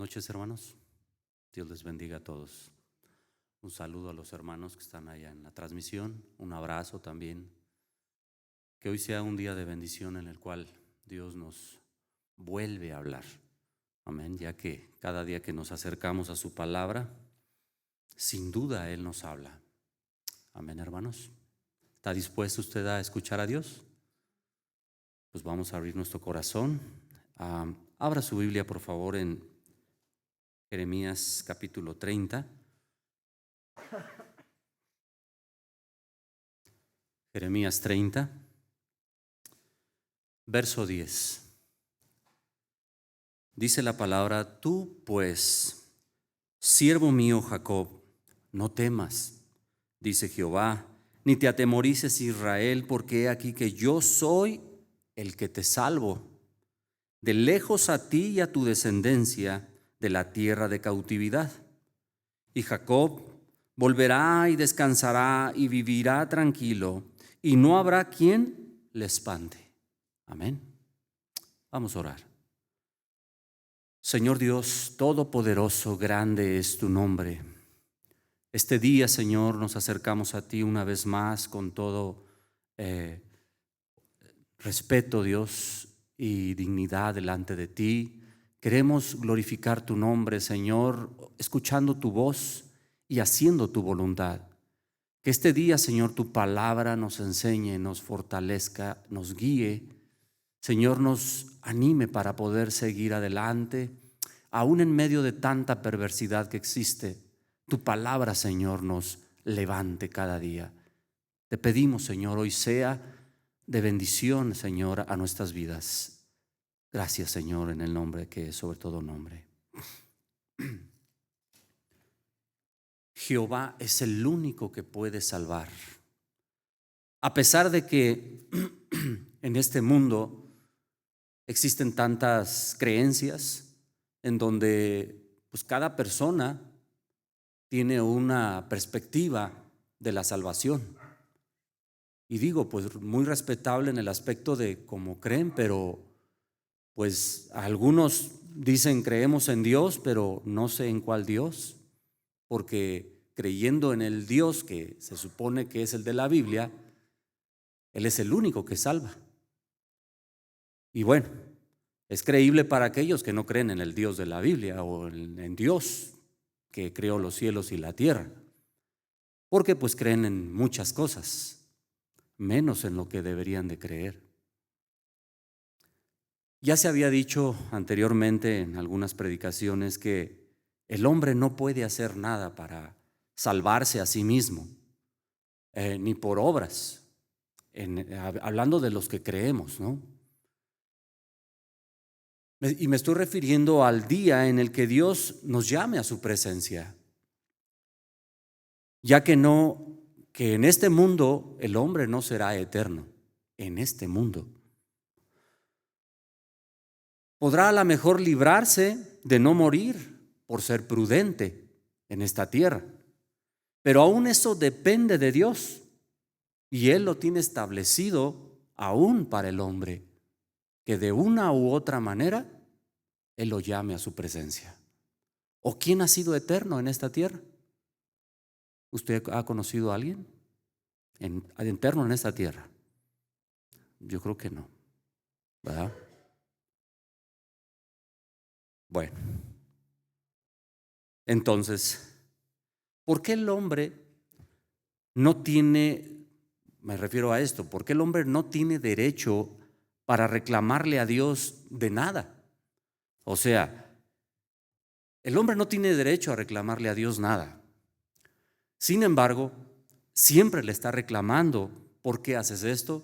noches, hermanos. Dios les bendiga a todos. Un saludo a los hermanos que están allá en la transmisión. Un abrazo también. Que hoy sea un día de bendición en el cual Dios nos vuelve a hablar. Amén. Ya que cada día que nos acercamos a su palabra, sin duda Él nos habla. Amén, hermanos. ¿Está dispuesto usted a escuchar a Dios? Pues vamos a abrir nuestro corazón. Abra su Biblia, por favor, en Jeremías capítulo 30. Jeremías 30, verso 10. Dice la palabra: tú pues, siervo mío Jacob, no temas, dice Jehová, ni te atemorices, Israel, porque he aquí que yo soy el que te salvo. De lejos a ti y a tu descendencia de la tierra de cautividad. Y Jacob volverá y descansará y vivirá tranquilo, y no habrá quien le espante. Amén. Vamos a orar. Señor Dios todopoderoso, grande es tu nombre. Este día, Señor, nos acercamos a ti una vez más con todo respeto, Dios, y dignidad delante de ti. Queremos glorificar tu nombre, Señor, escuchando tu voz y haciendo tu voluntad. Que este día, Señor, tu palabra nos enseñe, nos fortalezca, nos guíe. Señor, nos anime para poder seguir adelante, aún en medio de tanta perversidad que existe. Tu palabra, Señor, nos levante cada día. Te pedimos, Señor, hoy sea de bendición, Señor, a nuestras vidas. Gracias, Señor, en el nombre que es sobre todo nombre. Jehová es el único que puede salvar. A pesar de que en este mundo existen tantas creencias en donde pues cada persona tiene una perspectiva de la salvación. Y digo, pues muy respetable en el aspecto de cómo creen, pero pues algunos dicen creemos en Dios, pero no sé en cuál Dios, porque creyendo en el Dios que se supone que es el de la Biblia, Él es el único que salva. Y bueno, es creíble para aquellos que no creen en el Dios de la Biblia o en Dios que creó los cielos y la tierra, porque pues creen en muchas cosas, menos en lo que deberían de creer. Ya se había dicho anteriormente en algunas predicaciones que el hombre no puede hacer nada para salvarse a sí mismo, ni por obras, hablando de los que creemos, ¿no? Y me estoy refiriendo al día en el que Dios nos llame a su presencia, ya que en este mundo el hombre no será eterno, en este mundo. Podrá a lo mejor librarse de no morir por ser prudente en esta tierra, pero aún eso depende de Dios y Él lo tiene establecido aún para el hombre, que de una u otra manera Él lo llame a su presencia. ¿O quién ha sido eterno en esta tierra? ¿Usted ha conocido a alguien eterno en esta tierra? Yo creo que no, ¿verdad? Bueno, entonces, ¿por qué el hombre no tiene, me refiero a esto, por qué el hombre no tiene derecho para reclamarle a Dios de nada? O sea, el hombre no tiene derecho a reclamarle a Dios nada. Sin embargo, siempre le está reclamando: ¿por qué haces esto?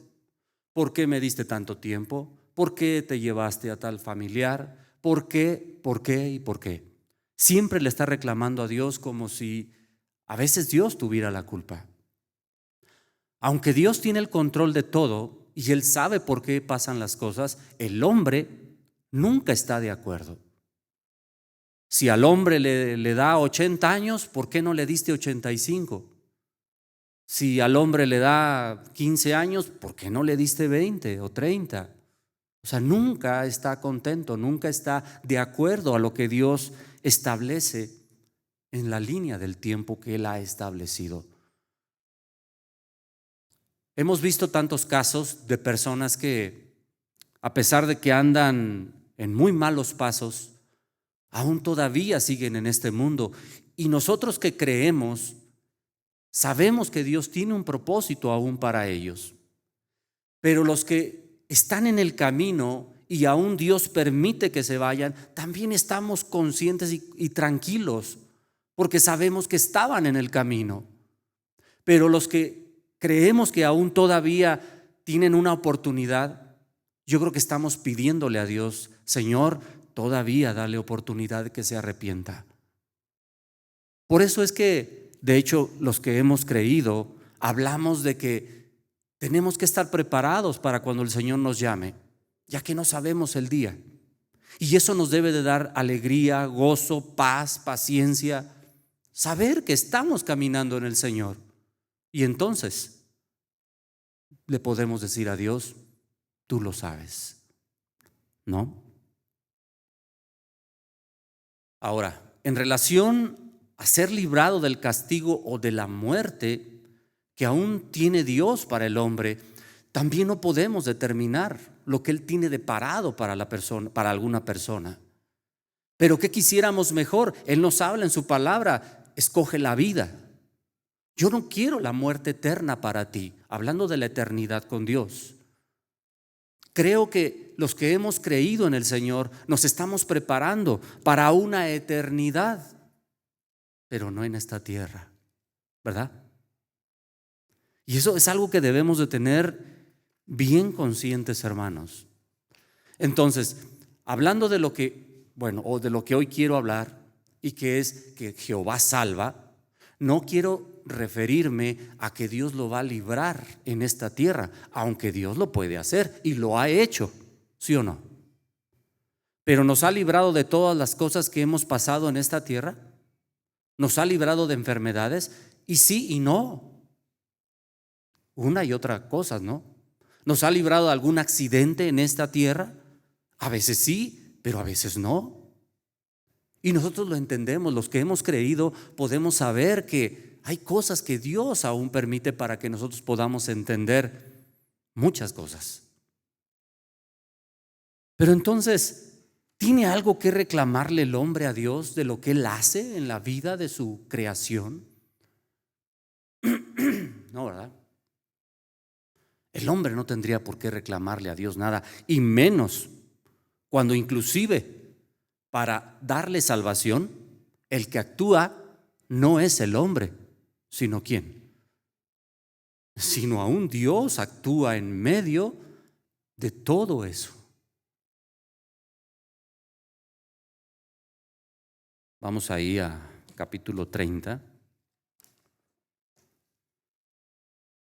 ¿Por qué me diste tanto tiempo? ¿Por qué te llevaste a tal familiar? ¿Por qué? ¿Por qué? ¿Y por qué? Siempre le está reclamando a Dios como si a veces Dios tuviera la culpa. Aunque Dios tiene el control de todo y Él sabe por qué pasan las cosas, el hombre nunca está de acuerdo. Si al hombre le da 80 años, ¿por qué no le diste 85? Si al hombre le da 15 años, ¿por qué no le diste 20 o 30? O sea, nunca está contento, nunca está de acuerdo a lo que Dios establece en la línea del tiempo que Él ha establecido. Hemos visto tantos casos de personas que, a pesar de que andan en muy malos pasos, aún todavía siguen en este mundo. Y nosotros que creemos, sabemos que Dios tiene un propósito aún para ellos. Pero los que están en el camino y aún Dios permite que se vayan, también estamos conscientes y tranquilos, porque sabemos que estaban en el camino. Pero los que creemos que aún todavía tienen una oportunidad, yo creo que estamos pidiéndole a Dios: Señor, todavía dale oportunidad de que se arrepienta. Por eso es que, de hecho, los que hemos creído, hablamos de que tenemos que estar preparados para cuando el Señor nos llame, ya que no sabemos el día. Y eso nos debe de dar alegría, gozo, paz, paciencia, saber que estamos caminando en el Señor. Y entonces le podemos decir a Dios: tú lo sabes, ¿no? Ahora, en relación a ser librado del castigo o de la muerte que aún tiene Dios para el hombre, también no podemos determinar lo que Él tiene deparado para la persona, para alguna persona. Pero ¿qué quisiéramos mejor? Él nos habla en su palabra: escoge la vida. Yo no quiero la muerte eterna para ti, hablando de la eternidad con Dios. Creo que los que hemos creído en el Señor nos estamos preparando para una eternidad, pero no en esta tierra, ¿verdad? Y eso es algo que debemos de tener bien conscientes, hermanos. Entonces, hablando de lo que, o de lo que hoy quiero hablar, y que es que Jehová salva, no quiero referirme a que Dios lo va a librar en esta tierra, aunque Dios lo puede hacer y lo ha hecho, ¿sí o no? Pero nos ha librado de todas las cosas que hemos pasado en esta tierra. Nos ha librado de enfermedades, y sí y no. Una y otra cosa, ¿no? Nos ha librado de algún accidente en esta tierra. A veces sí, pero a veces no. Y nosotros lo entendemos, los que hemos creído podemos saber que hay cosas que Dios aún permite para que nosotros podamos entender muchas cosas. Pero entonces, ¿tiene algo que reclamarle el hombre a Dios de lo que Él hace en la vida de su creación? No, ¿verdad? El hombre no tendría por qué reclamarle a Dios nada, y menos cuando inclusive para darle salvación, el que actúa no es el hombre, sino ¿quién? Sino aún Dios actúa en medio de todo eso. Vamos ahí a capítulo 30,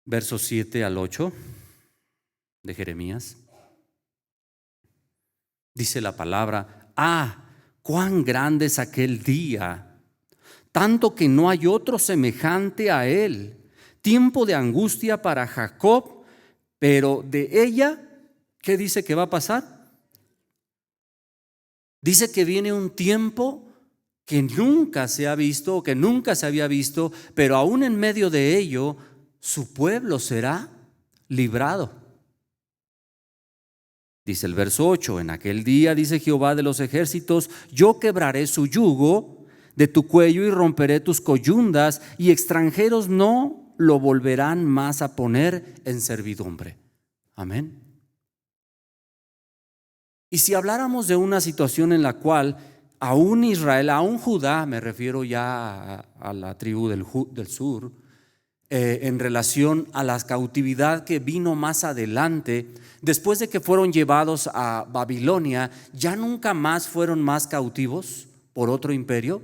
versos 7 al 8 de Jeremías. Dice la palabra: cuán grande es aquel día, tanto que no hay otro semejante a él. Tiempo de angustia para Jacob, pero de ella, ¿qué dice que va a pasar? Dice que viene un tiempo que nunca se ha visto, o que nunca se había visto, pero aún en medio de ello, su pueblo será librado. Dice el verso 8: en aquel día, dice Jehová de los ejércitos, yo quebraré su yugo de tu cuello y romperé tus coyundas, y extranjeros no lo volverán más a poner en servidumbre. Amén. Y si habláramos de una situación en la cual aún Israel, aún Judá, me refiero ya a la tribu del sur, en relación a la cautividad que vino más adelante, después de que fueron llevados a Babilonia, ya nunca más fueron más cautivos por otro imperio.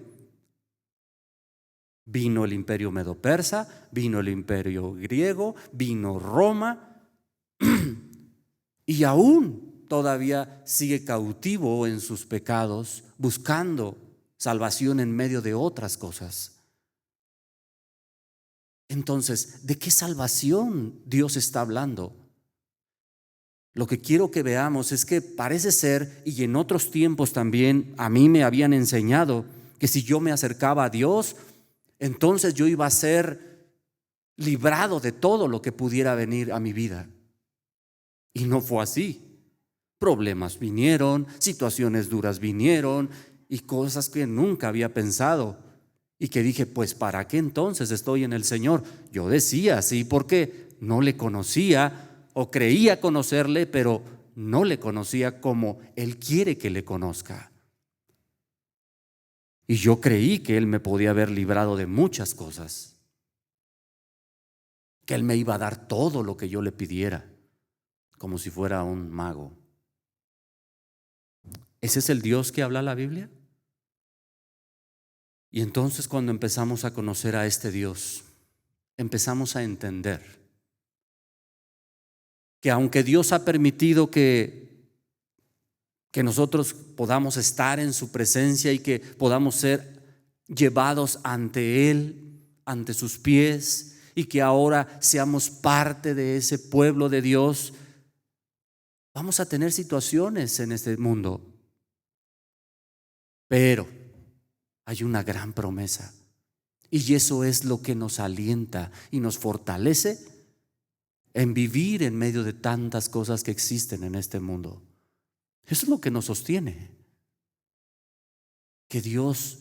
Vino el imperio medo-persa, vino el imperio griego, vino Roma, y aún todavía sigue cautivo en sus pecados, buscando salvación en medio de otras cosas. Entonces, ¿de qué salvación Dios está hablando? Lo que quiero que veamos es que parece ser, y en otros tiempos también a mí me habían enseñado, que si yo me acercaba a Dios, entonces yo iba a ser librado de todo lo que pudiera venir a mi vida. Y no fue así. Problemas vinieron, situaciones duras vinieron y cosas que nunca había pensado. Y que dije, pues ¿para qué entonces estoy en el Señor? Yo decía así porque no le conocía o creía conocerle, pero no le conocía como Él quiere que le conozca. Y yo creí que Él me podía haber librado de muchas cosas, que Él me iba a dar todo lo que yo le pidiera, como si fuera un mago. ¿Ese es el Dios que habla la Biblia? Y entonces cuando empezamos a conocer a este Dios, empezamos a entender que aunque Dios ha permitido que nosotros podamos estar en su presencia y que podamos ser llevados ante Él, ante sus pies, y que ahora seamos parte de ese pueblo de Dios, vamos a tener situaciones en este mundo. Pero hay una gran promesa, y eso es lo que nos alienta y nos fortalece en vivir en medio de tantas cosas que existen en este mundo. Eso es lo que nos sostiene, que Dios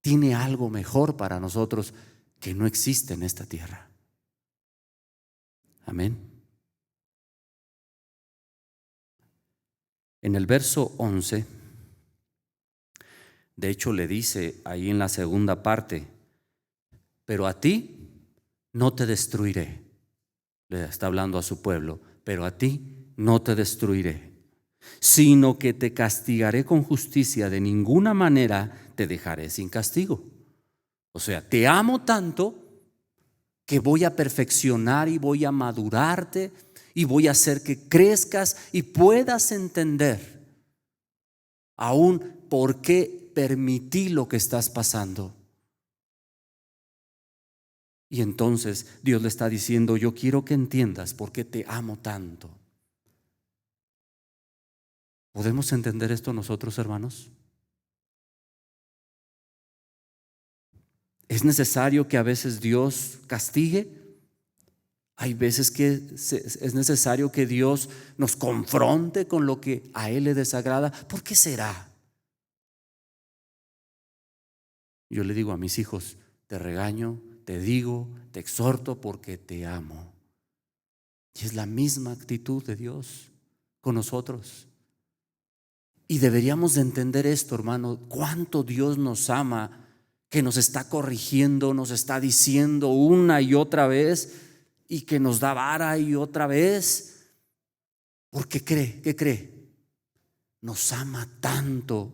tiene algo mejor para nosotros que no existe en esta tierra. Amén. En el verso 11, de hecho le dice ahí en la segunda parte, pero a ti no te destruiré. Le está hablando a su pueblo, pero a ti no te destruiré, sino que te castigaré con justicia, de ninguna manera te dejaré sin castigo. O sea, te amo tanto que voy a perfeccionar y voy a madurarte y voy a hacer que crezcas y puedas entender aún por qué permití lo que estás pasando. Y entonces Dios le está diciendo, yo quiero que entiendas por qué te amo tanto. ¿Podemos entender esto nosotros, hermanos? ¿Es necesario que a veces Dios castigue? Hay veces que es necesario que Dios nos confronte con lo que a Él le desagrada. ¿Por qué será? Yo le digo a mis hijos, te regaño, te digo, te exhorto porque te amo. Y es la misma actitud de Dios con nosotros. Y deberíamos de entender esto, hermano, cuánto Dios nos ama, que nos está corrigiendo, nos está diciendo una y otra vez, y que nos da vara y otra vez, porque ¿qué cree? Nos ama tanto.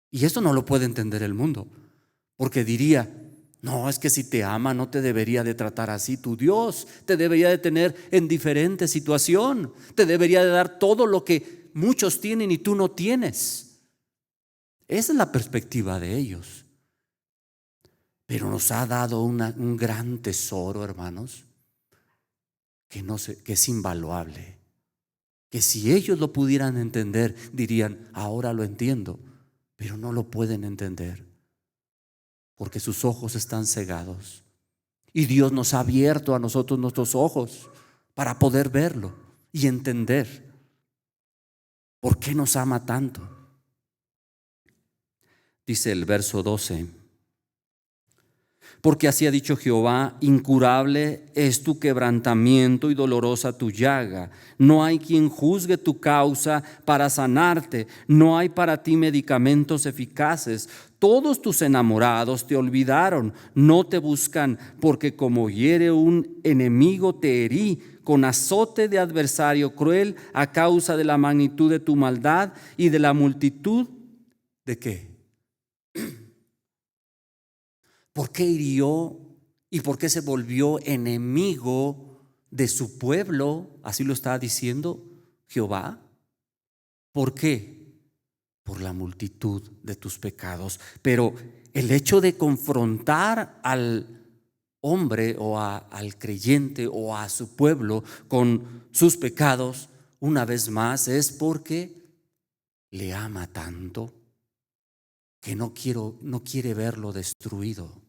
Y esto no lo puede entender el mundo, porque diría, no, es que si te ama no te debería de tratar así. Tu Dios te debería de tener en diferente situación, te debería de dar todo lo que muchos tienen y tú no tienes. Esa es la perspectiva de ellos. Pero nos ha dado un gran tesoro, hermanos, que es invaluable. Que si ellos lo pudieran entender, dirían, ahora lo entiendo, pero no lo pueden entender, porque sus ojos están cegados. Y Dios nos ha abierto a nosotros nuestros ojos para poder verlo y entender por qué nos ama tanto. Dice el verso 12. Porque así ha dicho Jehová, incurable es tu quebrantamiento y dolorosa tu llaga. No hay quien juzgue tu causa para sanarte. No hay para ti medicamentos eficaces. Todos tus enamorados te olvidaron, no te buscan, porque como hiere un enemigo te herí con azote de adversario cruel a causa de la magnitud de tu maldad y de la multitud ¿de qué? ¿Por qué hirió y por qué se volvió enemigo de su pueblo? Así lo está diciendo Jehová. ¿Por qué? Por la multitud de tus pecados. Pero el hecho de confrontar al hombre o al creyente o a su pueblo con sus pecados, una vez más, es porque le ama tanto. que no quiere verlo destruido.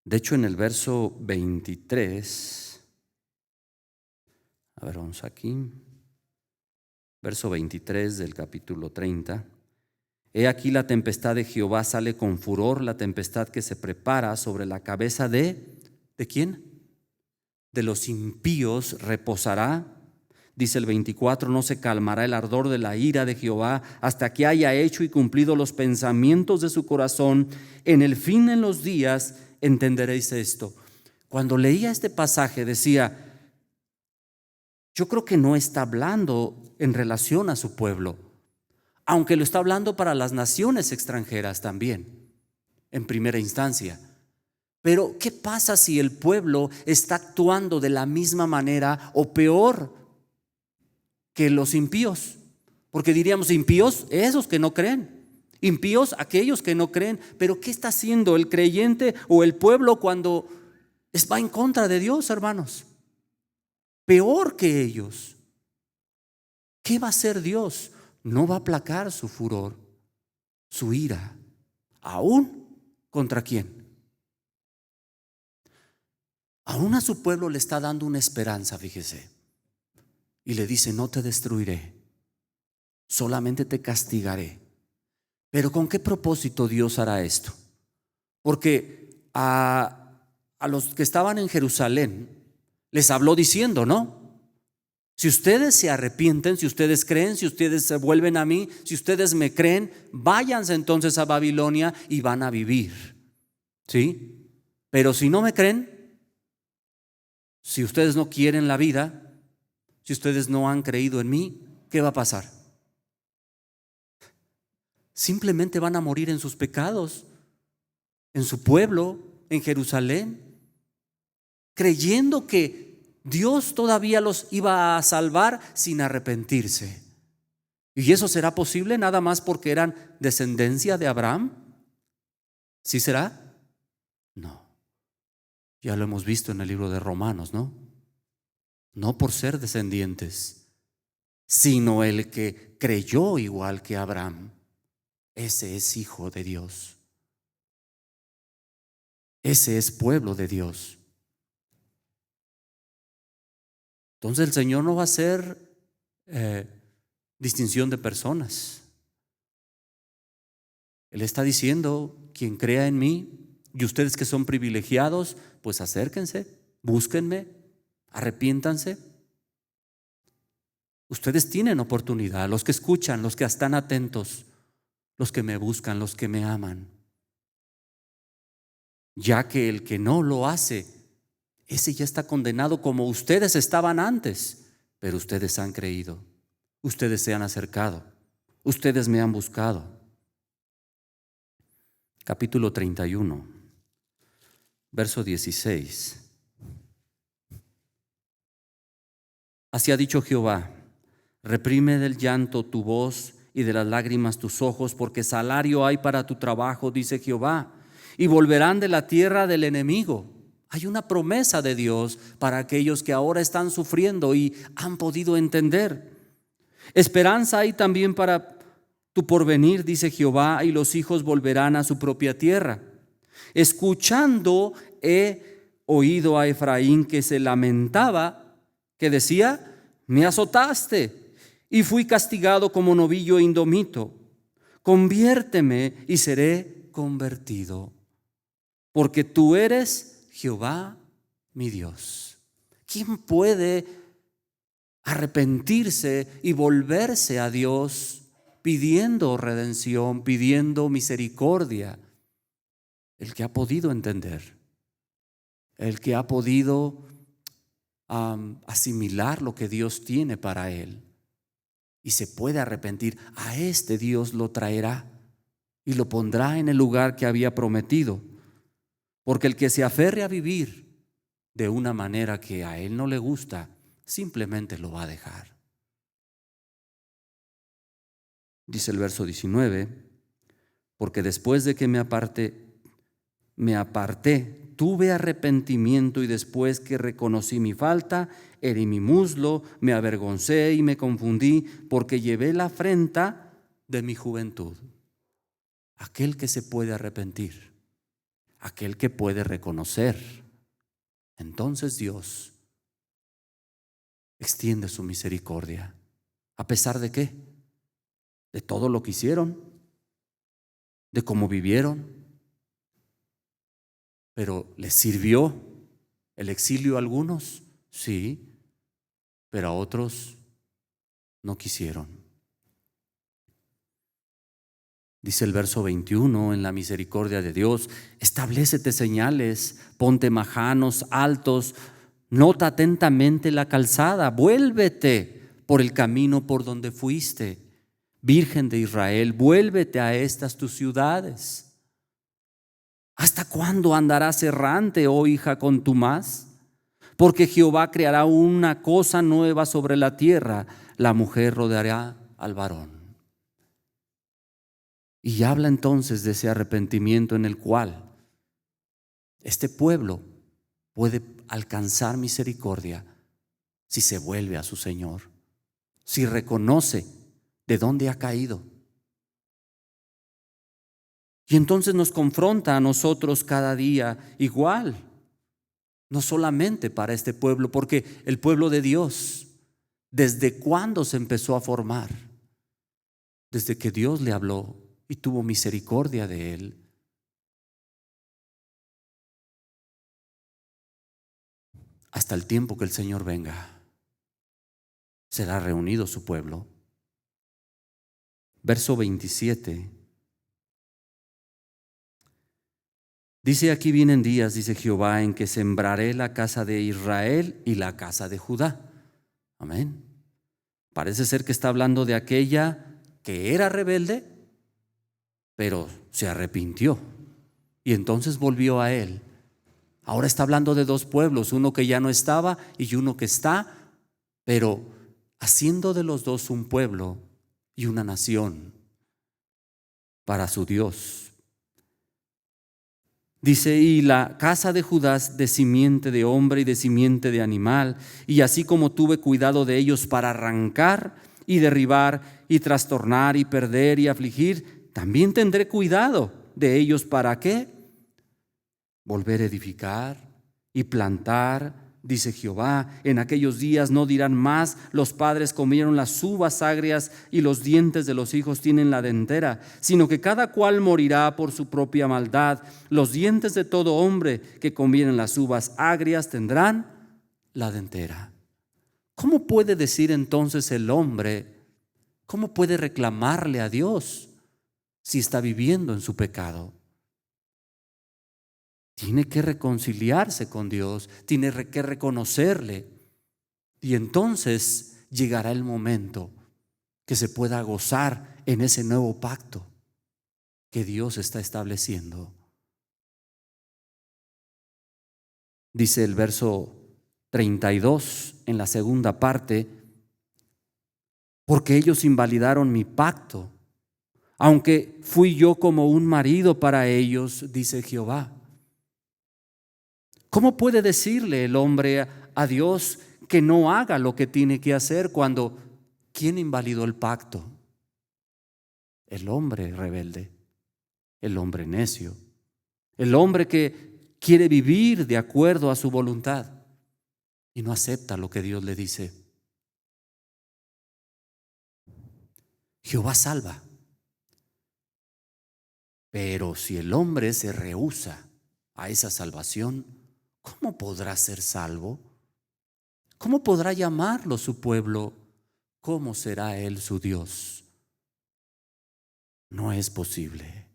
De hecho, en el verso 23, a ver, vamos aquí, verso 23 del capítulo 30. He aquí la tempestad de Jehová sale con furor, la tempestad que se prepara sobre la cabeza ¿de quién? De los impíos reposará. Dice el 24, no se calmará el ardor de la ira de Jehová hasta que haya hecho y cumplido los pensamientos de su corazón. En el fin, en los días, entenderéis esto. Cuando leía este pasaje decía, yo creo que no está hablando en relación a su pueblo, aunque lo está hablando para las naciones extranjeras también, en primera instancia. Pero ¿qué pasa si el pueblo está actuando de la misma manera o peor que los impíos? Porque diríamos, impíos, esos que no creen. Impíos, aquellos que no creen. Pero ¿qué está haciendo el creyente o el pueblo cuando va en contra de Dios, hermanos? Peor que ellos. ¿Qué va a hacer Dios? No va a aplacar su furor, su ira. ¿Aún contra quién? Aún a su pueblo le está dando una esperanza, fíjese. Y le dice, no te destruiré, solamente te castigaré. Pero ¿con qué propósito Dios hará esto? Porque a los que estaban en Jerusalén les habló diciendo, ¿no? Si ustedes se arrepienten, si ustedes creen, si ustedes se vuelven a mí, si ustedes me creen, váyanse entonces a Babilonia y van a vivir. ¿Sí? Pero si no me creen, si ustedes no quieren la vida, si ustedes no han creído en mí, ¿qué va a pasar? Simplemente van a morir en sus pecados, en su pueblo, en Jerusalén, creyendo que Dios todavía los iba a salvar sin arrepentirse. ¿Y eso será posible nada más porque eran descendencia de Abraham? ¿Sí será? No. Ya lo hemos visto en el libro de Romanos, ¿no? No por ser descendientes, sino el que creyó igual que Abraham. Ese es hijo de Dios. Ese es pueblo de Dios. Entonces el Señor no va a hacer distinción de personas. Él está diciendo, quien crea en mí, y ustedes que son privilegiados, pues acérquense, búsquenme, arrepiéntanse. Ustedes tienen oportunidad, los que escuchan, los que están atentos, los que me buscan, los que me aman. Ya que el que no lo hace, ese ya está condenado como ustedes estaban antes, pero ustedes han creído, ustedes se han acercado, ustedes me han buscado. Capítulo 31, verso 16. Así ha dicho Jehová, reprime del llanto tu voz y de las lágrimas tus ojos, porque salario hay para tu trabajo, dice Jehová, y volverán de la tierra del enemigo. Hay una promesa de Dios para aquellos que ahora están sufriendo y han podido entender. Esperanza hay también para tu porvenir, dice Jehová, y los hijos volverán a su propia tierra. Escuchando he oído a Efraín que se lamentaba, que decía, me azotaste y fui castigado como novillo indomito. Conviérteme y seré convertido, porque tú eres Jehová mi Dios. ¿Quién puede arrepentirse y volverse a Dios pidiendo redención, pidiendo misericordia? El que ha podido entender, el que ha podido asimilar lo que Dios tiene para él y se puede arrepentir, a este Dios lo traerá y lo pondrá en el lugar que había prometido. Porque el que se aferre a vivir de una manera que a él no le gusta, simplemente lo va a dejar. Dice el verso 19, porque después de que me aparte me aparté, tuve arrepentimiento y después que reconocí mi falta, herí mi muslo, me avergoncé y me confundí porque llevé la afrenta de mi juventud. Aquel que se puede arrepentir, aquel que puede reconocer, entonces Dios extiende su misericordia. ¿A pesar de qué? De todo lo que hicieron, de cómo vivieron. Pero ¿les sirvió el exilio a algunos? Sí, pero a otros no quisieron. Dice el verso 21, en la misericordia de Dios, establécete señales, ponte majanos altos, nota atentamente la calzada, vuélvete por el camino por donde fuiste. Virgen de Israel, vuélvete a estas tus ciudades. ¿Hasta cuándo andarás errante, oh hija contumaz? Porque Jehová creará una cosa nueva sobre la tierra, la mujer rodeará al varón. Y habla entonces de ese arrepentimiento en el cual este pueblo puede alcanzar misericordia si se vuelve a su Señor, si reconoce de dónde ha caído. Y entonces nos confronta a nosotros cada día igual, no solamente para este pueblo, porque el pueblo de Dios, ¿desde cuándo se empezó a formar? Desde que Dios le habló y tuvo misericordia de él. Hasta el tiempo que el Señor venga, será reunido su pueblo. Verso 27. Dice: aquí vienen días, dice Jehová, en que sembraré la casa de Israel y la casa de Judá. Amén. Parece ser que está hablando de aquella que era rebelde, pero se arrepintió y entonces volvió a él. Ahora está hablando de dos pueblos, uno que ya no estaba y uno que está, pero haciendo de los dos un pueblo y una nación para su Dios. Dice: y la casa de Judá de simiente de hombre y de simiente de animal, y así como tuve cuidado de ellos para arrancar y derribar y trastornar y perder y afligir, también tendré cuidado de ellos. ¿Para qué? Volver a edificar y plantar, dice Jehová. En aquellos días no dirán más: los padres comieron las uvas agrias y los dientes de los hijos tienen la dentera, sino que cada cual morirá por su propia maldad. Los dientes de todo hombre que comieren las uvas agrias tendrán la dentera. ¿Cómo puede decir entonces el hombre, cómo puede reclamarle a Dios si está viviendo en su pecado? Tiene que reconciliarse con Dios, tiene que reconocerle. Y entonces llegará el momento que se pueda gozar en ese nuevo pacto que Dios está estableciendo. Dice el verso 32 en la segunda parte: porque ellos invalidaron mi pacto, aunque fui yo como un marido para ellos, dice Jehová. ¿Cómo puede decirle el hombre a Dios que no haga lo que tiene que hacer cuando ¿quién invalidó el pacto? El hombre rebelde, el hombre necio, el hombre que quiere vivir de acuerdo a su voluntad y no acepta lo que Dios le dice. Jehová salva, pero si el hombre se rehúsa a esa salvación, ¿cómo podrá ser salvo? ¿Cómo podrá llamarlo su pueblo? ¿Cómo será él su Dios? No es posible.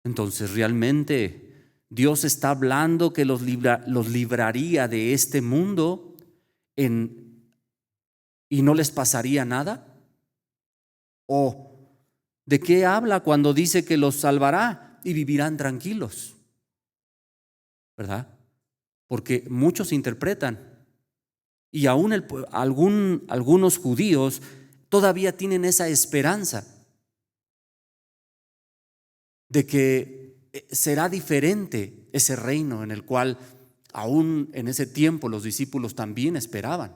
Entonces, ¿realmente Dios está hablando que los libraría de este mundo y no les pasaría nada? ¿O de qué habla cuando dice que los salvará y vivirán tranquilos? ¿Verdad? Porque muchos interpretan, y aún algunos judíos todavía tienen esa esperanza de que será diferente ese reino en el cual aún en ese tiempo los discípulos también esperaban,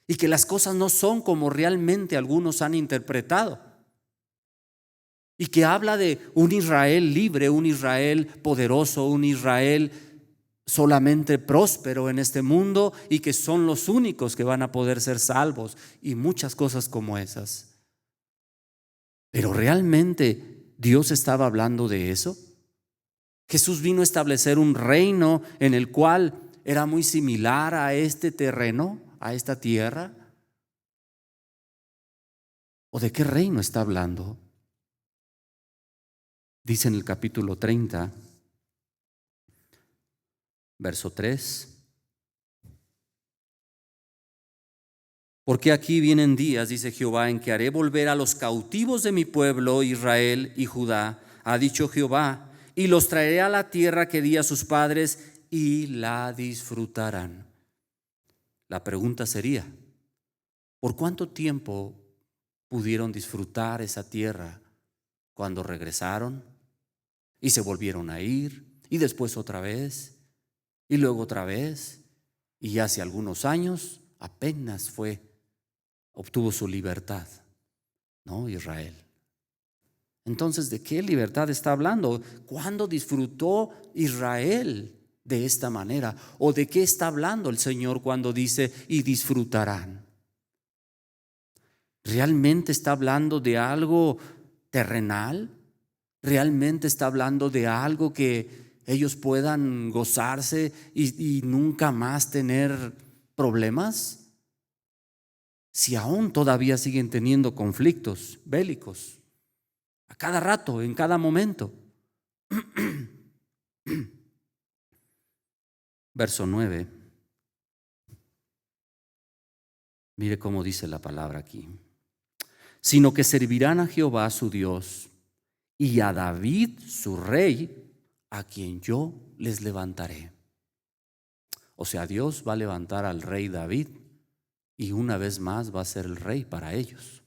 y que las cosas no son como realmente algunos han interpretado, y que habla de un Israel libre, un Israel poderoso, un Israel solamente próspero en este mundo, y que son los únicos que van a poder ser salvos, y muchas cosas como esas. Pero realmente Dios estaba hablando de eso. Jesús vino a establecer un reino en el cual era muy similar a este terreno, a esta tierra. ¿O de qué reino está hablando? Dice en el capítulo 30, verso 3. Porque aquí vienen días, dice Jehová, en que haré volver a los cautivos de mi pueblo Israel y Judá, ha dicho Jehová, y los traeré a la tierra que di a sus padres, y la disfrutarán. La pregunta sería, ¿por cuánto tiempo pudieron disfrutar esa tierra cuando regresaron y se volvieron a ir, y después otra vez, y luego otra vez, y hace algunos años apenas obtuvo su libertad, ¿no? Israel. Entonces, ¿de qué libertad está hablando? ¿Cuándo disfrutó Israel de esta manera? ¿O de qué está hablando el Señor cuando dice y disfrutarán? ¿Realmente está hablando de algo terrenal? ¿Realmente está hablando de algo que ellos puedan gozarse y nunca más tener problemas? Si aún todavía siguen teniendo conflictos bélicos, a cada rato, en cada momento. Verso 9. Mire cómo dice la palabra aquí. Sino que servirán a Jehová su Dios y a David su rey, a quien yo les levantaré. O sea, Dios va a levantar al rey David y una vez más va a ser el rey para ellos.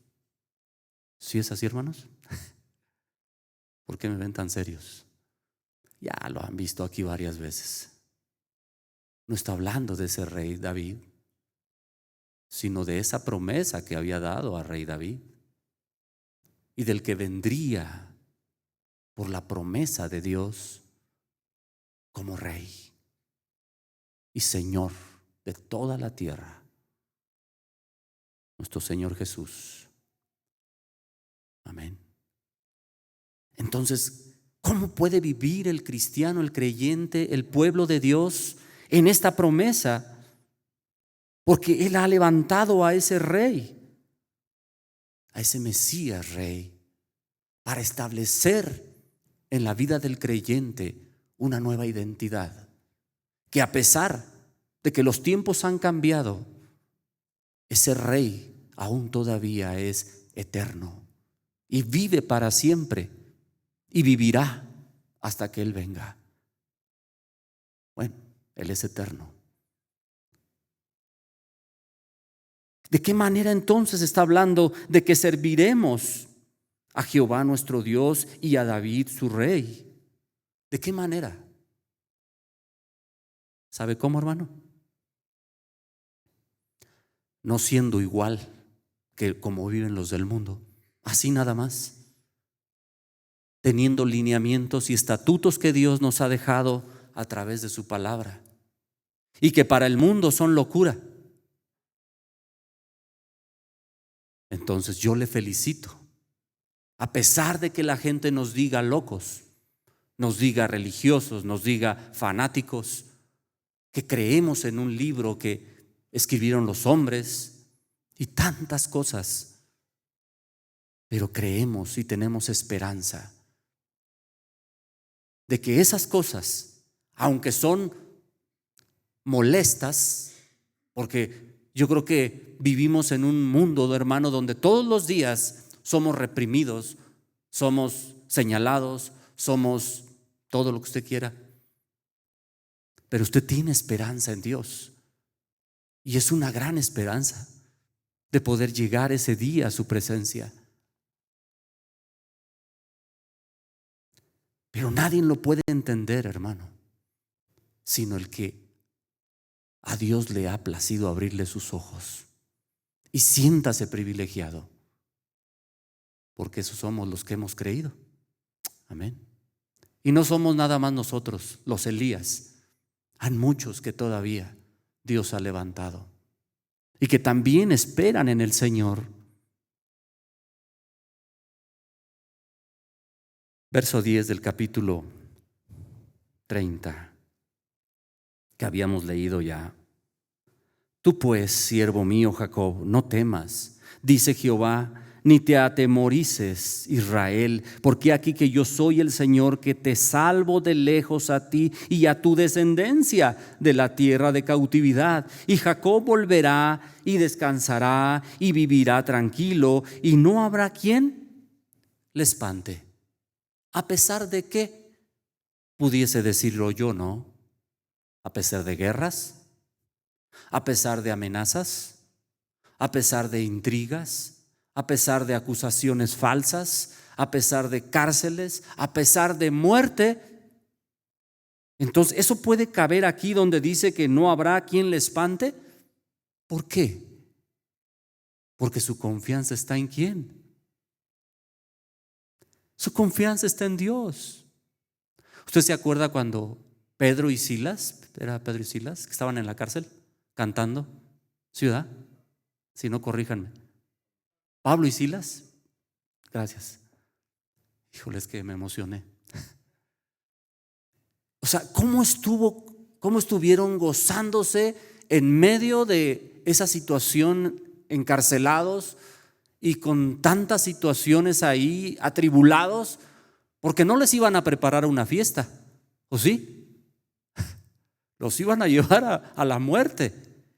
¿Sí es así, hermanos? ¿Por qué me ven tan serios? Ya lo han visto aquí varias veces. No está hablando de ese rey David, sino de esa promesa que había dado al rey David y del que vendría por la promesa de Dios como rey y Señor de toda la tierra, nuestro Señor Jesús. Amén. Entonces, ¿cómo puede vivir el cristiano, el creyente, el pueblo de Dios en esta promesa? Porque Él ha levantado a ese rey, a ese Mesías rey, para establecer en la vida del creyente una nueva identidad, que a pesar de que los tiempos han cambiado, ese rey aún todavía es eterno y vive para siempre y vivirá hasta que Él venga. Bueno, Él es eterno. ¿De qué manera entonces está hablando de que serviremos a Jehová nuestro Dios y a David su rey? ¿De qué manera? ¿Sabe cómo, hermano? No siendo igual que como viven los del mundo, así nada más, teniendo lineamientos y estatutos que Dios nos ha dejado a través de su palabra y que para el mundo son locura. Entonces yo le felicito, a pesar de que la gente nos diga locos, nos diga religiosos, nos diga fanáticos, que creemos en un libro que escribieron los hombres y tantas cosas, pero creemos y tenemos esperanza de que esas cosas, aunque son molestas, porque yo creo que vivimos en un mundo, hermano, donde todos los días somos reprimidos, somos señalados, somos todo lo que usted quiera. Pero usted tiene esperanza en Dios. Y es una gran esperanza de poder llegar ese día a su presencia. Pero nadie lo puede entender, hermano, sino el que a Dios le ha placido abrirle sus ojos. Y siéntase privilegiado, porque esos somos los que hemos creído. Amén. Y no somos nada más nosotros, los Elías. Hay muchos que todavía Dios ha levantado y que también esperan en el Señor. Verso 10 del capítulo 30, que habíamos leído ya. Tú pues, siervo mío Jacob, no temas, dice Jehová, ni te atemorices, Israel, porque aquí que yo soy el Señor que te salvo de lejos a ti y a tu descendencia de la tierra de cautividad. Y Jacob volverá y descansará y vivirá tranquilo, y no habrá quien le espante. A pesar de que pudiese decirlo yo, ¿no? A pesar de guerras, a pesar de amenazas, a pesar de intrigas, a pesar de acusaciones falsas, a pesar de cárceles, a pesar de muerte. Entonces, ¿eso puede caber aquí donde dice que no habrá quien le espante? ¿Por qué? Porque su confianza está ¿en quién? Su confianza está en Dios. ¿Usted se acuerda cuando Pedro y Silas, era Pedro y Silas, que estaban en la cárcel cantando? ¿Ciudad? Si no, corríjanme. Pablo y Silas, gracias. Híjole, es que me emocioné. O sea, ¿cómo estuvieron gozándose en medio de esa situación, encarcelados y con tantas situaciones ahí, atribulados? Porque no les iban a preparar una fiesta, ¿o sí? Los iban a llevar a la muerte.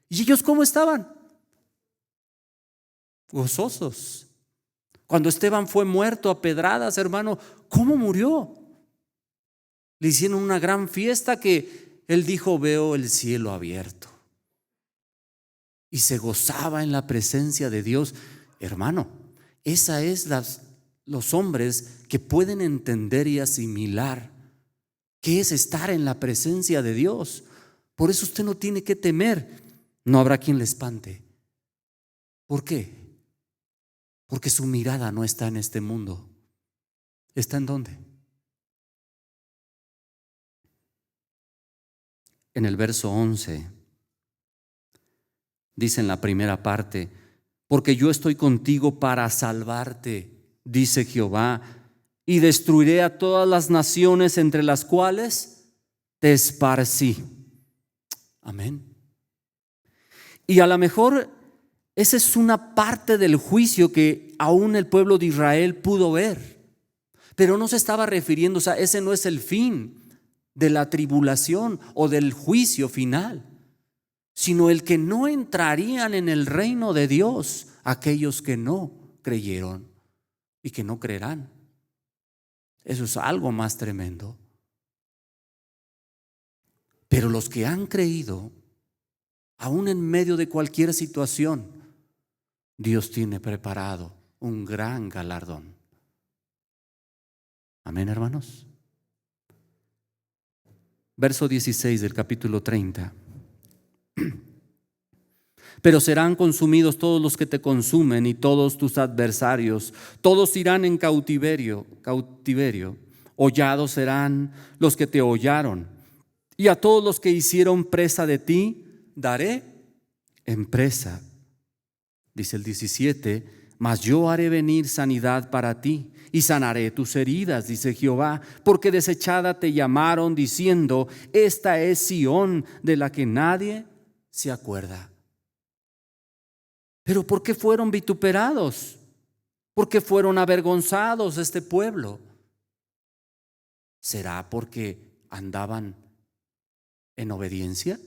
¿Y ellos cómo estaban? Gozosos. Cuando Esteban fue muerto a pedradas, hermano, ¿cómo murió? Le hicieron una gran fiesta que él dijo, veo el cielo abierto. Y se gozaba en la presencia de Dios. Hermano, esa es los hombres que pueden entender y asimilar qué es estar en la presencia de Dios. Por eso usted no tiene que temer. No habrá quien le espante. ¿Por qué? Porque su mirada no está en este mundo. ¿Está en dónde? En el verso 11 dice en la primera parte, porque yo estoy contigo para salvarte, dice Jehová, y destruiré a todas las naciones entre las cuales te esparcí. Amén. Y a lo mejor esa es una parte del juicio que aún el pueblo de Israel pudo ver, pero no se estaba refiriendo, o sea, ese no es el fin de la tribulación o del juicio final, sino el que no entrarían en el reino de Dios aquellos que no creyeron y que no creerán. Eso es algo más tremendo. Pero los que han creído, aún en medio de cualquier situación, Dios tiene preparado un gran galardón. Amén, hermanos. Verso 16 del capítulo 30. Pero serán consumidos todos los que te consumen y todos tus adversarios. Todos irán en cautiverio. Hollados serán los que te hollaron. Y a todos los que hicieron presa de ti, daré en presa. Dice el 17, mas yo haré venir sanidad para ti y sanaré tus heridas, dice Jehová, porque desechada te llamaron diciendo, esta es Sión de la que nadie se acuerda. Pero ¿por qué fueron vituperados? ¿Por qué fueron avergonzados este pueblo? ¿Será porque andaban en obediencia?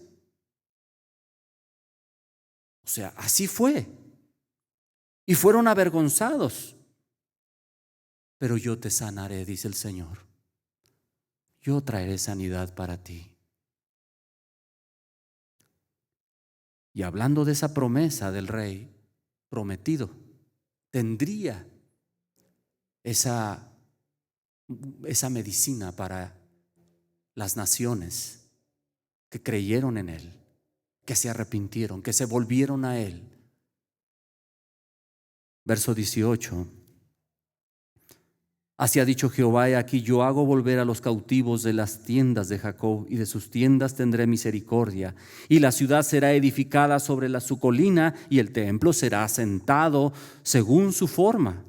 O sea, así fue. Y fueron avergonzados. Pero yo te sanaré, dice el Señor. Yo traeré sanidad para ti. Y hablando de esa promesa del rey prometido, tendría esa esa medicina para las naciones que creyeron en Él, que se arrepintieron, que se volvieron a Él. Verso 18. Así ha dicho Jehová: he aquí yo hago volver a los cautivos de las tiendas de Jacob, y de sus tiendas tendré misericordia. Y la ciudad será edificada sobre su colina, y el templo será asentado según su forma.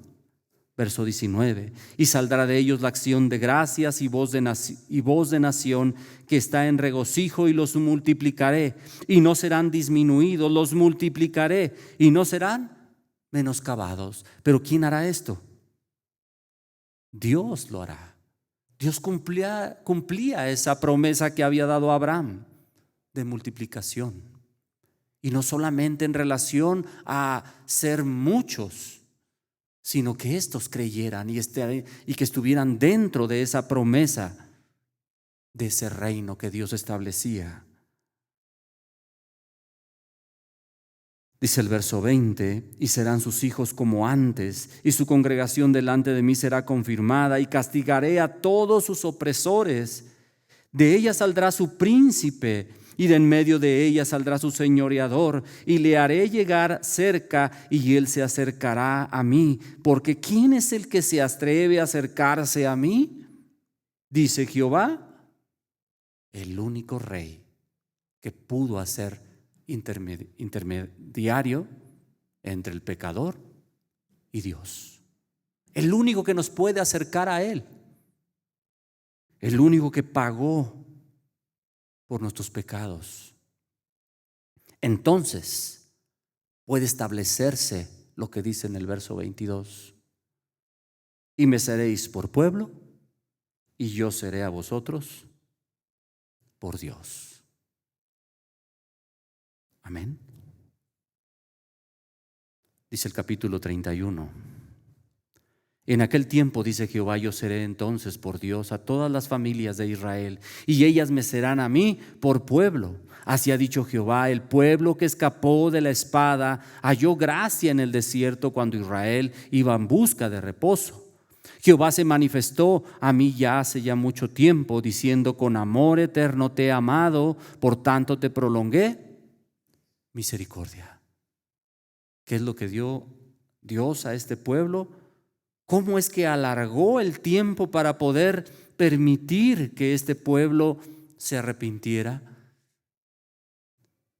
Verso 19. Y saldrá de ellos la acción de gracias y voz de nación que está en regocijo, y los multiplicaré, y no serán disminuidos, los multiplicaré, y no serán menoscabados. Pero ¿quién hará esto? Dios lo hará. Dios cumplía esa promesa que había dado a Abraham de multiplicación. Y no solamente en relación a ser muchos, sino que estos creyeran y que estuvieran dentro de esa promesa, de ese reino que Dios establecía. Dice el verso 20: y serán sus hijos como antes, y su congregación delante de mí será confirmada, y castigaré a todos sus opresores. De ella saldrá su príncipe, y de en medio de ella saldrá su señoreador, y le haré llegar cerca, y él se acercará a mí. Porque ¿quién es el que se atreve a acercarse a mí? Dice Jehová, el único rey que pudo hacer intermediario entre el pecador y Dios. El único que nos puede acercar a Él. El único que pagó por nuestros pecados. Entonces puede establecerse lo que dice en el verso 22: y me seréis por pueblo, y yo seré a vosotros por Dios. Amén. Dice el capítulo 31: en aquel tiempo, dice Jehová, yo seré entonces por Dios a todas las familias de Israel, y ellas me serán a mí por pueblo. Así ha dicho Jehová: el pueblo que escapó de la espada halló gracia en el desierto, cuando Israel iba en busca de reposo. Jehová se manifestó a mí ya hace ya mucho tiempo, diciendo: con amor eterno te he amado, por tanto te prolongué misericordia. ¿Qué es lo que dio Dios a este pueblo? ¿Cómo es que alargó el tiempo para poder permitir que este pueblo se arrepintiera?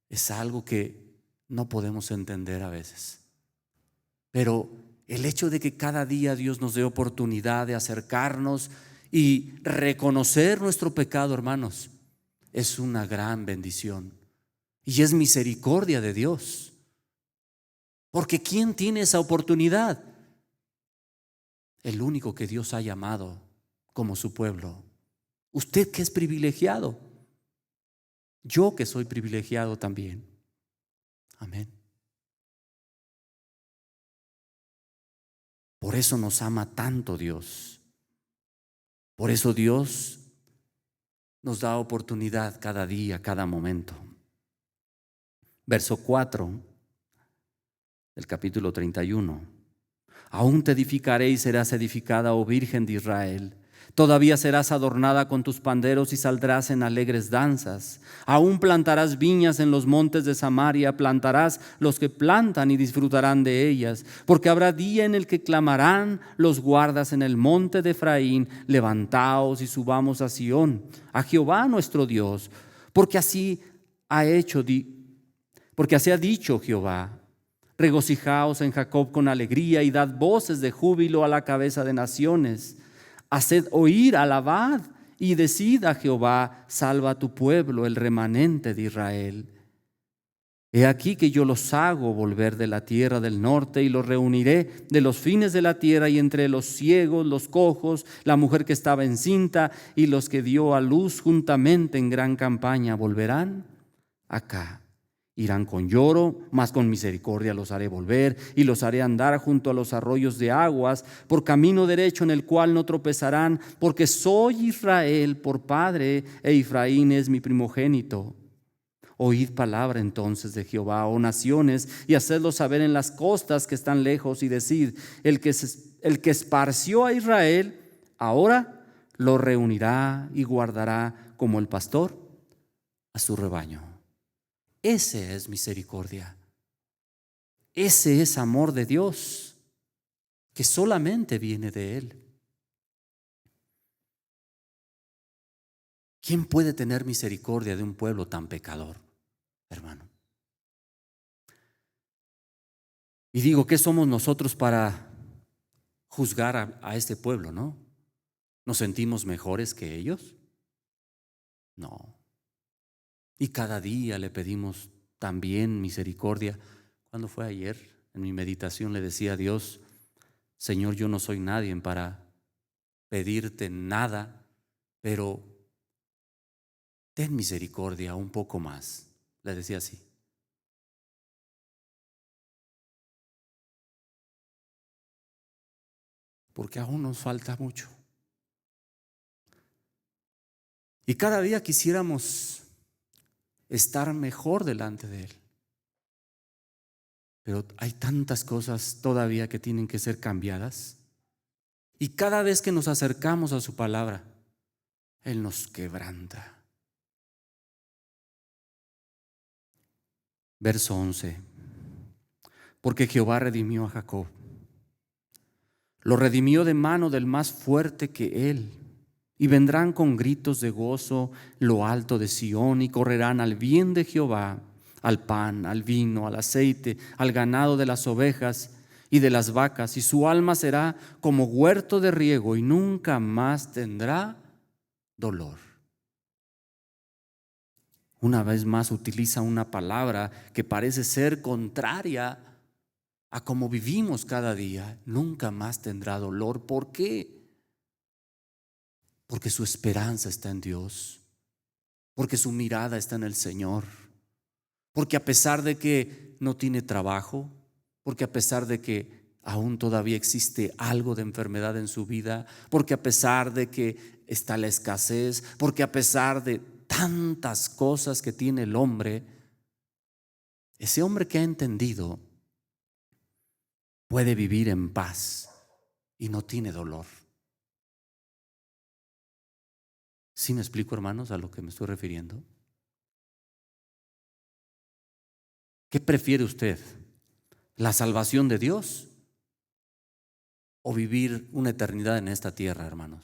Es algo que no podemos entender a veces. Pero el hecho de que cada día Dios nos dé oportunidad de acercarnos y reconocer nuestro pecado, hermanos, es una gran bendición. Y es misericordia de Dios. Porque ¿quién tiene esa oportunidad? El único que Dios ha llamado como su pueblo. Usted que es privilegiado. Yo que soy privilegiado también. Amén. Por eso nos ama tanto Dios. Por eso Dios nos da oportunidad cada día, cada momento. Verso 4 del capítulo 31. Aún te edificaré y serás edificada, oh Virgen de Israel. Todavía serás adornada con tus panderos y saldrás en alegres danzas. Aún plantarás viñas en los montes de Samaria, plantarás los que plantan y disfrutarán de ellas. Porque habrá día en el que clamarán los guardas en el monte de Efraín: levantaos y subamos a Sión, a Jehová nuestro Dios. Porque así ha dicho Jehová: regocijaos en Jacob con alegría, y dad voces de júbilo a la cabeza de naciones. Haced oír, alabad y decid a Jehová: salva a tu pueblo, el remanente de Israel. He aquí que yo los hago volver de la tierra del norte, y los reuniré de los fines de la tierra, y entre los ciegos, los cojos, la mujer que estaba encinta y los que dio a luz juntamente en gran campaña volverán acá. Irán con lloro, mas con misericordia los haré volver, y los haré andar junto a los arroyos de aguas, por camino derecho en el cual no tropezarán, porque soy Israel por padre, e Efraín es mi primogénito. Oíd palabra entonces de Jehová, oh naciones, y hacedlo saber en las costas que están lejos, y decid: el que esparció a Israel Ahora lo reunirá y guardará como el pastor a su rebaño. Ese es misericordia. Ese es amor de Dios que solamente viene de Él. ¿Quién puede tener misericordia de un pueblo tan pecador, hermano? Y digo, ¿qué somos nosotros para juzgar a este pueblo, no? ¿Nos sentimos mejores que ellos? No. Y cada día le pedimos también misericordia. ¿Cuándo fue ayer? En mi meditación le decía a Dios: Señor, yo no soy nadie para pedirte nada, pero ten misericordia un poco más. Le decía así. Porque aún nos falta mucho. Y cada día quisiéramos estar mejor delante de Él. Pero hay tantas cosas todavía que tienen que ser cambiadas. Y cada vez que nos acercamos a su palabra, Él nos quebranta. Verso 11. Porque Jehová redimió a Jacob. Lo redimió de mano del más fuerte que él. Y vendrán con gritos de gozo lo alto de Sión, y correrán al bien de Jehová, al pan, al vino, al aceite, al ganado de las ovejas y de las vacas, y su alma será como huerto de riego, y nunca más tendrá dolor. Una vez más utiliza una palabra que parece ser contraria a cómo vivimos cada día. Nunca más tendrá dolor. ¿Por qué? Porque su esperanza está en Dios, porque su mirada está en el Señor, porque a pesar de que no tiene trabajo, porque a pesar de que aún todavía existe algo de enfermedad en su vida, porque a pesar de que está la escasez, porque a pesar de tantas cosas que tiene el hombre, ese hombre que ha entendido puede vivir en paz y no tiene dolor. ¿Sí me explico, hermanos, a lo que me estoy refiriendo? ¿Qué prefiere usted? ¿La salvación de Dios o vivir una eternidad en esta tierra, hermanos?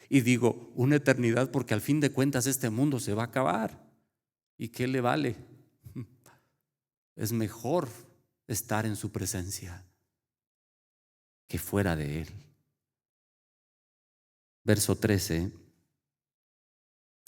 Y digo una eternidad porque al fin de cuentas este mundo se va a acabar. ¿Y qué le vale? Es mejor estar en su presencia que fuera de Él. Verso 13.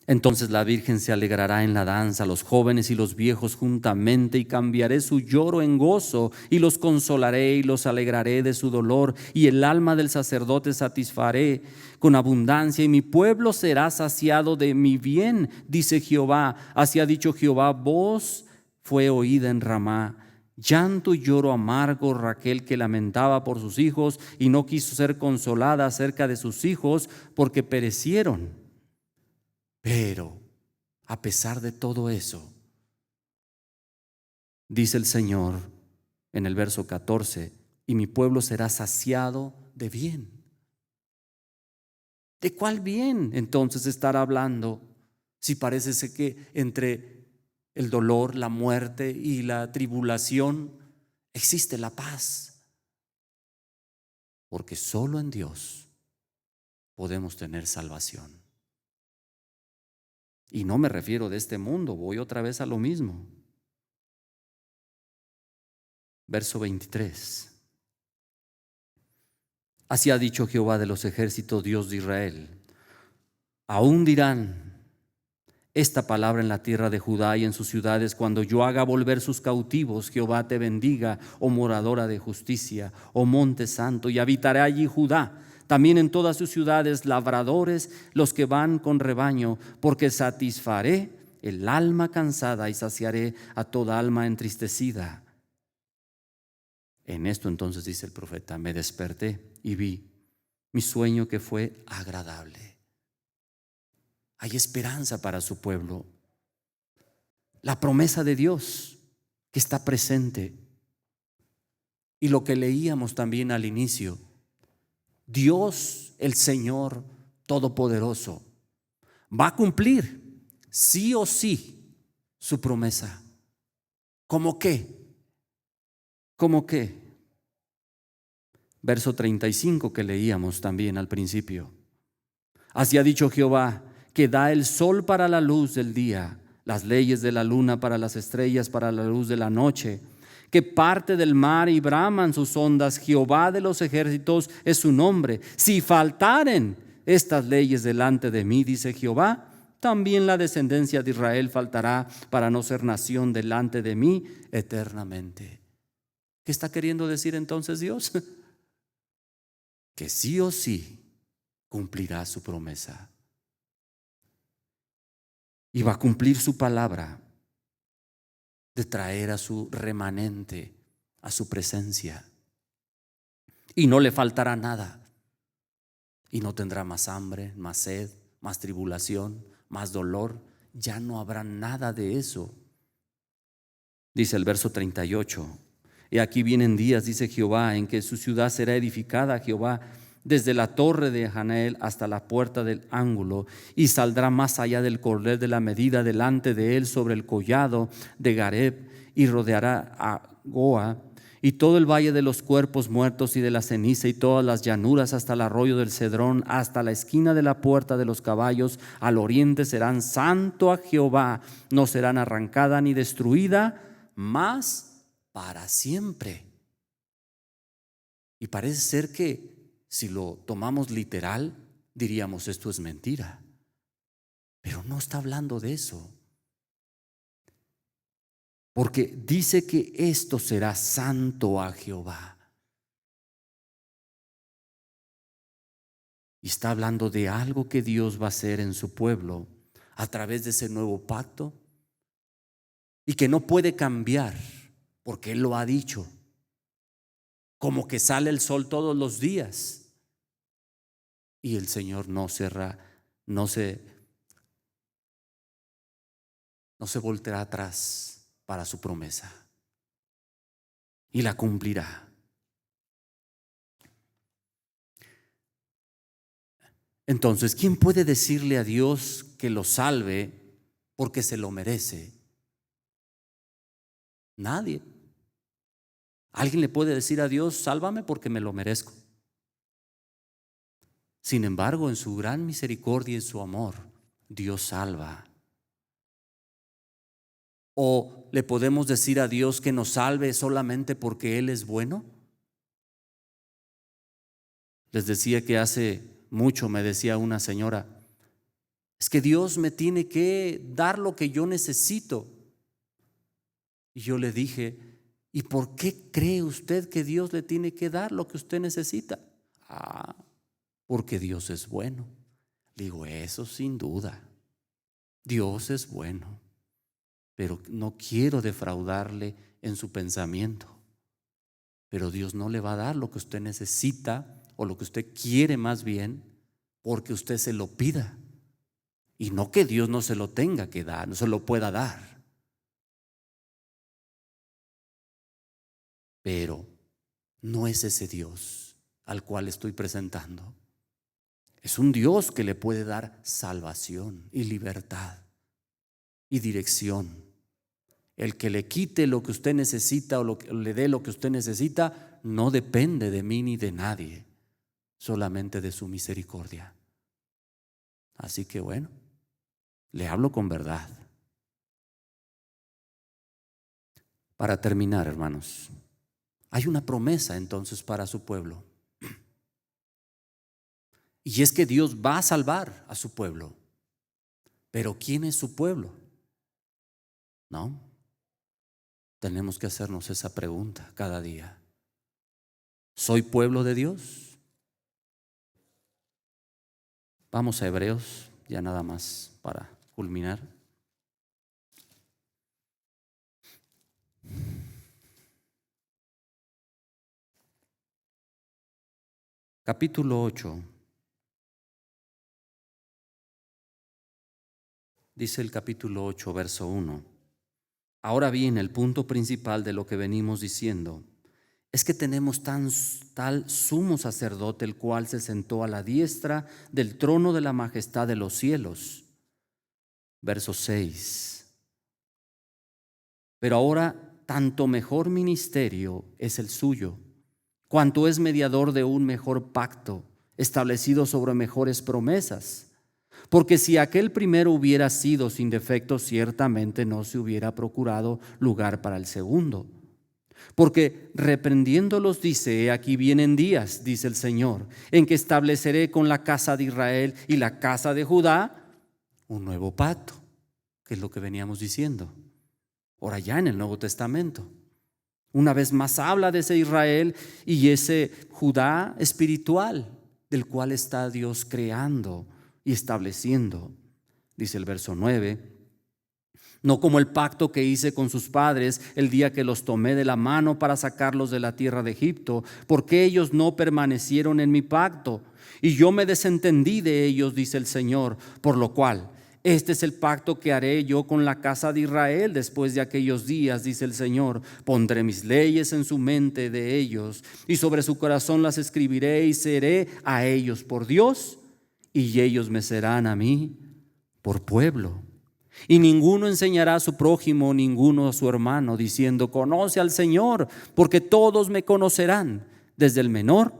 Entonces la Virgen se alegrará en la danza, los jóvenes y los viejos juntamente, y cambiaré su lloro en gozo, y los consolaré y los alegraré de su dolor, y el alma del sacerdote satisfaré con abundancia, y mi pueblo será saciado de mi bien, dice Jehová. Así ha dicho Jehová: voz fue oída en Ramá, llanto y lloro amargo, Raquel que lamentaba por sus hijos y no quiso ser consolada acerca de sus hijos porque perecieron. Pero a pesar de todo eso, dice el Señor en el verso 14: y mi pueblo será saciado de bien. ¿De cuál bien entonces estará hablando si parece ser que entre el dolor, la muerte y la tribulación existe la paz? Porque solo en Dios podemos tener salvación. Y no me refiero de este mundo, voy otra vez a lo mismo. Verso 23. Así ha dicho Jehová de los ejércitos, Dios de Israel: aún dirán esta palabra en la tierra de Judá y en sus ciudades, cuando yo haga volver sus cautivos. Jehová te bendiga, oh moradora de justicia, oh monte santo, y habitará allí Judá, también en todas sus ciudades, labradores, los que van con rebaño, porque satisfaré el alma cansada y saciaré a toda alma entristecida. En esto entonces, dice el profeta, me desperté y vi mi sueño que fue agradable. Hay esperanza para su pueblo. La promesa de Dios que está presente. Y lo que leíamos también al inicio, Dios, el Señor Todopoderoso, va a cumplir sí o sí su promesa. ¿Cómo qué? ¿Cómo qué? Verso 35 que leíamos también al principio. Así ha dicho Jehová, que da el sol para la luz del día, las leyes de la luna para las estrellas, para la luz de la noche, que parte del mar y braman sus ondas. Jehová de los ejércitos es su nombre. Si faltaren estas leyes delante de mí, dice Jehová, también la descendencia de Israel faltará para no ser nación delante de mí eternamente. ¿Qué está queriendo decir entonces Dios? Que sí o sí cumplirá su promesa. Y va a cumplir su palabra de traer a su remanente a su presencia. Y no le faltará nada. Y no tendrá más hambre, más sed, más tribulación, más dolor. Ya no habrá nada de eso. Dice el verso 38. Y aquí vienen días, dice Jehová, en que su ciudad será edificada, Jehová, desde la torre de Hanael hasta la puerta del ángulo, y saldrá más allá del cordel de la medida delante de él sobre el collado de Gareb, y rodeará a Goa y todo el valle de los cuerpos muertos y de la ceniza y todas las llanuras hasta el arroyo del Cedrón, hasta la esquina de la puerta de los caballos, al oriente serán santo a Jehová, no serán arrancada ni destruida, mas para siempre. Y parece ser que si lo tomamos literal, diríamos esto es mentira. Pero no está hablando de eso. Porque dice que esto será santo a Jehová. Y está hablando de algo que Dios va a hacer en su pueblo a través de ese nuevo pacto y que no puede cambiar porque Él lo ha dicho. Como que sale el sol todos los días y el Señor no se volteará atrás para su promesa y la cumplirá. Entonces, ¿quién puede decirle a Dios que lo salve porque se lo merece? Nadie. ¿Alguien le puede decir a Dios, sálvame porque me lo merezco? Sin embargo, en su gran misericordia y su amor, Dios salva. ¿O le podemos decir a Dios que nos salve solamente porque Él es bueno? Les decía que hace mucho me decía una señora, es que Dios me tiene que dar lo que yo necesito. Y yo le dije, ¿y por qué cree usted que Dios le tiene que dar lo que usted necesita? Porque Dios es bueno. Digo, eso sin duda. Dios es bueno, pero no quiero defraudarle en su pensamiento. Pero Dios no le va a dar lo que usted necesita o lo que usted quiere más bien porque usted se lo pida. Y no que Dios no se lo tenga que dar, no se lo pueda dar. Pero no es ese Dios al cual estoy presentando. Es un Dios que le puede dar salvación y libertad y dirección. El que le quite lo que usted necesita o le dé lo que usted necesita no depende de mí ni de nadie, solamente de su misericordia. Así que bueno, le hablo con verdad. Para terminar, hermanos, hay una promesa entonces para su pueblo. Y es que Dios va a salvar a su pueblo. Pero ¿quién es su pueblo? ¿No? Tenemos que hacernos esa pregunta cada día. ¿Soy pueblo de Dios? Vamos a Hebreos, ya nada más para culminar. Capítulo 8. Dice el capítulo 8, verso 1. Ahora bien, el punto principal de lo que venimos diciendo es que tenemos tal sumo sacerdote, el cual se sentó a la diestra del trono de la majestad de los cielos. Verso 6. Pero ahora tanto mejor ministerio es el suyo, cuanto es mediador de un mejor pacto, establecido sobre mejores promesas. Porque si aquel primero hubiera sido sin defecto, ciertamente no se hubiera procurado lugar para el segundo. Porque reprendiéndolos dice: he aquí vienen días, dice el Señor, en que estableceré con la casa de Israel y la casa de Judá un nuevo pacto, que es lo que veníamos diciendo. Ahora ya en el Nuevo Testamento, una vez más habla de ese Israel y ese Judá espiritual, del cual está Dios creando y estableciendo. Dice el verso 9: no como el pacto que hice con sus padres el día que los tomé de la mano para sacarlos de la tierra de Egipto, porque ellos no permanecieron en mi pacto, y yo me desentendí de ellos, dice el Señor. Por lo cual, este es el pacto que haré yo con la casa de Israel después de aquellos días, dice el Señor. Pondré mis leyes en su mente de ellos, y sobre su corazón las escribiré, y seré a ellos por Dios, y ellos me serán a mí por pueblo. Y ninguno enseñará a su prójimo, ninguno a su hermano, diciendo: conoce al Señor, porque todos me conocerán, desde el menor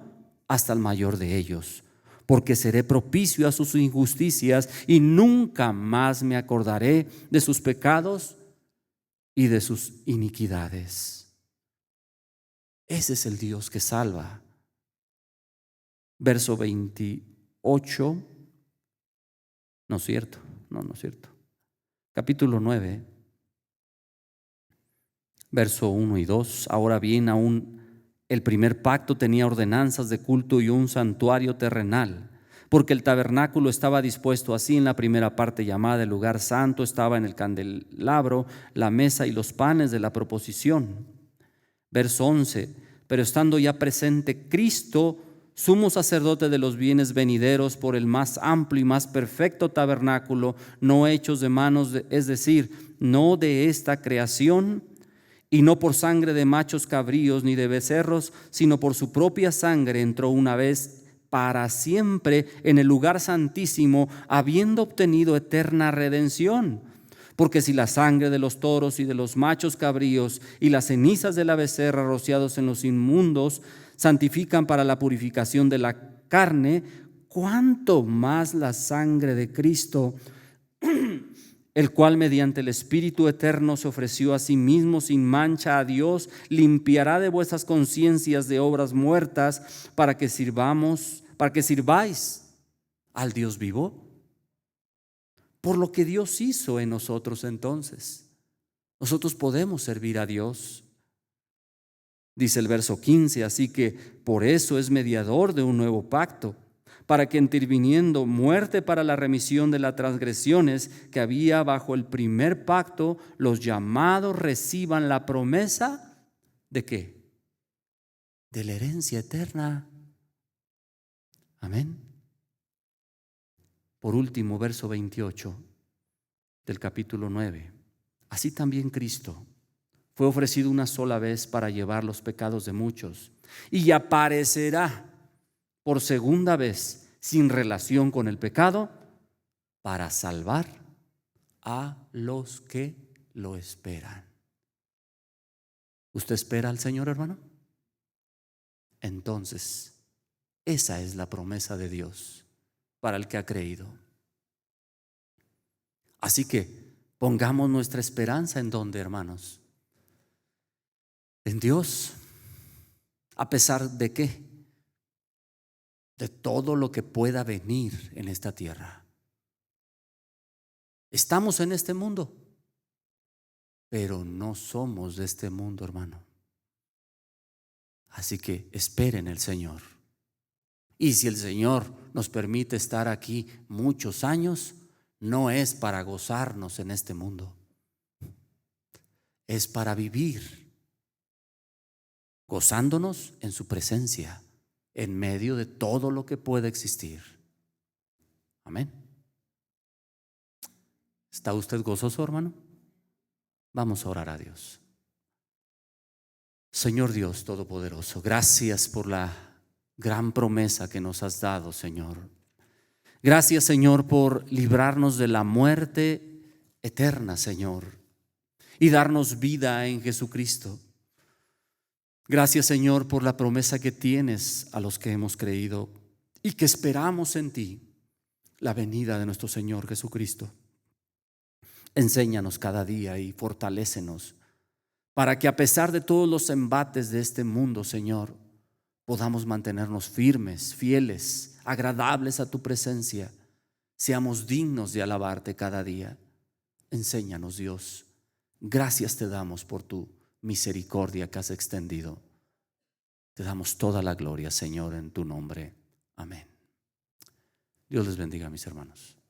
hasta el mayor de ellos. Porque seré propicio a sus injusticias, y nunca más me acordaré de sus pecados y de sus iniquidades. Ese es el Dios que salva. Verso 28. No es cierto, no es cierto. Capítulo 9, verso 1 y 2. Ahora bien, aún el primer pacto tenía ordenanzas de culto y un santuario terrenal, porque el tabernáculo estaba dispuesto así. En la primera parte, llamada el lugar santo, estaba en el candelabro, la mesa y los panes de la proposición. Verso 11. Pero estando ya presente Cristo, sumo sacerdote de los bienes venideros, por el más amplio y más perfecto tabernáculo, no hechos de manos, es decir, no de esta creación, y no por sangre de machos cabríos ni de becerros, sino por su propia sangre, entró una vez para siempre en el lugar santísimo, habiendo obtenido eterna redención. Porque si la sangre de los toros y de los machos cabríos y las cenizas de la becerra rociados en los inmundos santifican para la purificación de la carne, ¿cuánto más la sangre de Cristo, el cual mediante el Espíritu eterno se ofreció a sí mismo sin mancha a Dios, limpiará de vuestras conciencias de obras muertas para que sirváis al Dios vivo? Por lo que Dios hizo en nosotros entonces, nosotros podemos servir a Dios. Dice el verso 15: así que por eso es mediador de un nuevo pacto, para que interviniendo muerte para la remisión de las transgresiones que había bajo el primer pacto, los llamados reciban la promesa ¿de qué? De la herencia eterna. Amén. Por último, verso 28 del capítulo 9. Así también Cristo fue ofrecido una sola vez para llevar los pecados de muchos, y aparecerá por segunda vez sin relación con el pecado para salvar a los que lo esperan. ¿Usted espera al Señor, hermano? Entonces, esa es la promesa de Dios para el que ha creído. Así que pongamos nuestra esperanza en donde, hermanos, en Dios. ¿A pesar de qué? De todo lo que pueda venir en esta tierra. Estamos en este mundo, pero no somos de este mundo, hermano. Así que esperen el Señor. Y si el Señor nos permite estar aquí muchos años, no es para gozarnos en este mundo, es para vivir gozándonos en su presencia, en medio de todo lo que pueda existir. Amén. ¿Está usted gozoso, hermano? Vamos a orar a Dios. Señor Dios Todopoderoso, gracias por la gran promesa que nos has dado, Señor. Gracias, Señor, por librarnos de la muerte eterna, Señor, y darnos vida en Jesucristo. Gracias, Señor, por la promesa que tienes a los que hemos creído y que esperamos en ti, la venida de nuestro Señor Jesucristo. Enséñanos cada día y fortalécenos para que, a pesar de todos los embates de este mundo, Señor, podamos mantenernos firmes, fieles, agradables a tu presencia. Seamos dignos de alabarte cada día. Enséñanos, Dios. Gracias te damos por tu misericordia que has extendido. Te damos toda la gloria, Señor, en tu nombre. Amén. Dios les bendiga, mis hermanos.